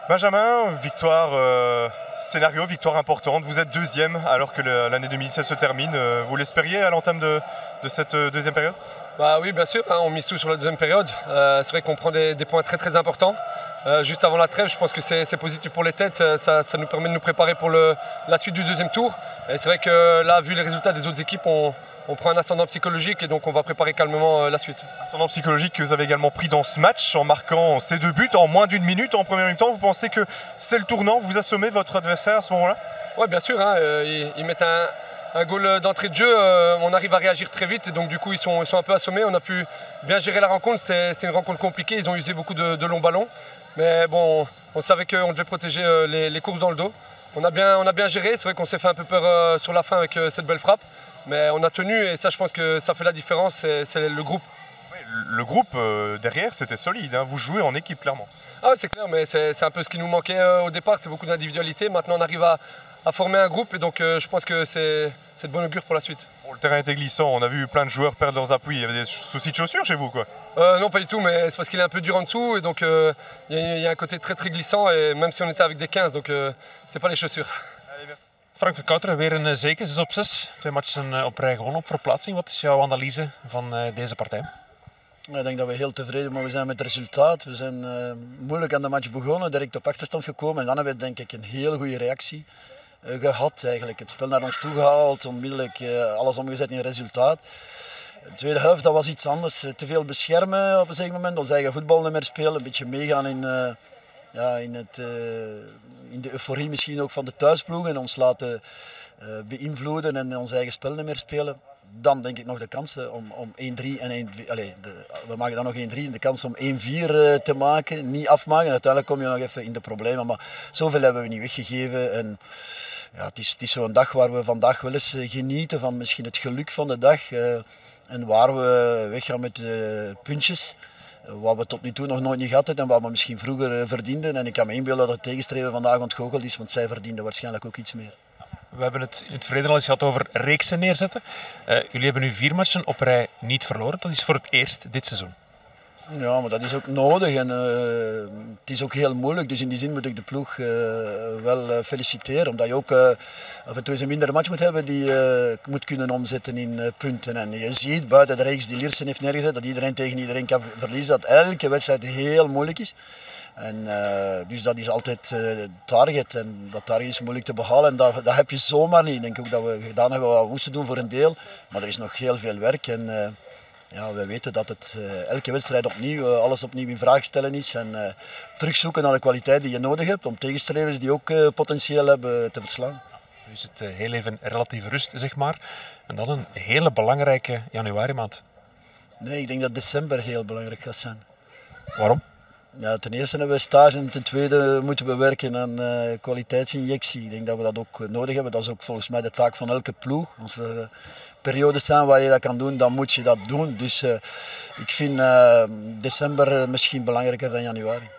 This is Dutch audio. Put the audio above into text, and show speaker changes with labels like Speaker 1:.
Speaker 1: Benjamin, victoire, scénario, victoire importante. Vous êtes deuxième alors que l'année 2017 se termine. Vous l'espériez à l'entame de cette deuxième période?
Speaker 2: Bah oui, bien sûr, hein, on mise tout sur la deuxième période. C'est vrai qu'on prend des points très importants. Juste avant la trêve, je pense que c'est positif pour les têtes. Ça nous permet de nous préparer pour la suite du deuxième tour. Et c'est vrai que là, vu les résultats des autres équipes, on prend un ascendant psychologique et donc on va préparer calmement la suite.
Speaker 1: Ascendant psychologique que vous avez également pris dans ce match en marquant ces 2 buts en moins d'une minute en première mi-temps. Vous pensez que c'est le tournant? Vous assommez votre adversaire à ce moment-là?
Speaker 2: Oui, bien sûr. Hein, ils mettent un goal d'entrée de jeu. On arrive à réagir très vite et donc du coup ils sont un peu assommés. On a pu bien gérer la rencontre. C'était une rencontre compliquée. Ils ont usé beaucoup de longs ballons. Mais bon, on savait qu'on devait protéger les courses dans le dos. On a bien géré. C'est vrai qu'on s'est fait un peu peur sur la fin avec cette belle frappe. Mais on a tenu et ça, je pense que ça fait la différence, c'est le groupe.
Speaker 1: Oui, le groupe derrière, c'était solide, hein. Vous jouez en équipe, clairement.
Speaker 2: Ah oui, c'est clair, mais c'est un peu ce qui nous manquait au départ, c'est beaucoup d'individualité. Maintenant, on arrive à former un groupe et donc je pense que c'est de bon augure pour la suite.
Speaker 1: Bon, le terrain était glissant, on a vu plein de joueurs perdre leurs appuis. Il y avait des soucis de chaussures chez vous, quoi?
Speaker 2: Non, pas du tout, mais c'est parce qu'il est un peu dur en dessous et donc il y a un côté très glissant et même si on était avec des 15, donc c'est pas les chaussures.
Speaker 3: Frank Verkouteren, weer een zege, 6 op 6. 2 matchen op rij gewonnen op verplaatsing. Wat is jouw analyse van deze partij?
Speaker 4: Ik denk dat we heel tevreden mogen zijn met het resultaat. We zijn moeilijk aan de match begonnen, direct op achterstand gekomen. En dan hebben we denk ik een heel goede reactie gehad. Eigenlijk. Het spel naar ons toe gehaald, onmiddellijk alles omgezet in resultaat. De tweede helft dat was iets anders. Te veel beschermen op een zeker moment. Ons eigen voetbal niet meer spelen. Een beetje meegaan in de euforie misschien ook van de thuisploeg. En ons laten beïnvloeden en ons eigen spel niet meer spelen. Dan denk ik nog de kansen om 1-3 en 1-4. We maken dan nog 1-3 en de kans om 1-4 te maken, niet afmaken. Uiteindelijk kom je nog even in de problemen, maar zoveel hebben we niet weggegeven. En ja, het is zo'n dag waar we vandaag wel eens genieten van misschien het geluk van de dag. En waar we weggaan met puntjes. Wat we tot nu toe nog nooit niet gehad hebben en wat we misschien vroeger verdienden. En ik kan me inbeelden dat het tegenstreven vandaag ontgoocheld is, want zij verdienden waarschijnlijk ook iets meer.
Speaker 3: We hebben het in het verleden al eens gehad over reeksen neerzetten. Jullie hebben nu 4 matchen op rij niet verloren. Dat is voor het eerst dit seizoen.
Speaker 4: Ja, maar dat is ook nodig en het is ook heel moeilijk. Dus in die zin moet ik de ploeg wel feliciteren. Omdat je ook af en toe eens een mindere match moet hebben die moet kunnen omzetten in punten. En je ziet buiten de reeks die Liersen heeft neergezet dat iedereen tegen iedereen kan verliezen. Dat elke wedstrijd heel moeilijk is. En, dus dat is altijd het target en dat target is moeilijk te behalen en dat heb je zomaar niet. Ik denk ook dat we gedaan hebben wat we moesten doen voor een deel, maar er is nog heel veel werk en ja, we weten dat het elke wedstrijd opnieuw, alles opnieuw in vraag stellen is en terugzoeken naar de kwaliteit die je nodig hebt om tegenstrevers die ook potentieel hebben te verslaan.
Speaker 3: Nu is het heel even relatief rust, zeg maar, en dan een hele belangrijke januari maand.
Speaker 4: Nee, ik denk dat december heel belangrijk gaat zijn.
Speaker 3: Waarom?
Speaker 4: Ja, ten eerste hebben we stage en ten tweede moeten we werken aan kwaliteitsinjectie. Ik denk dat we dat ook nodig hebben. Dat is ook volgens mij de taak van elke ploeg. Als er periodes zijn waar je dat kan doen, dan moet je dat doen. Dus ik vind december misschien belangrijker dan januari.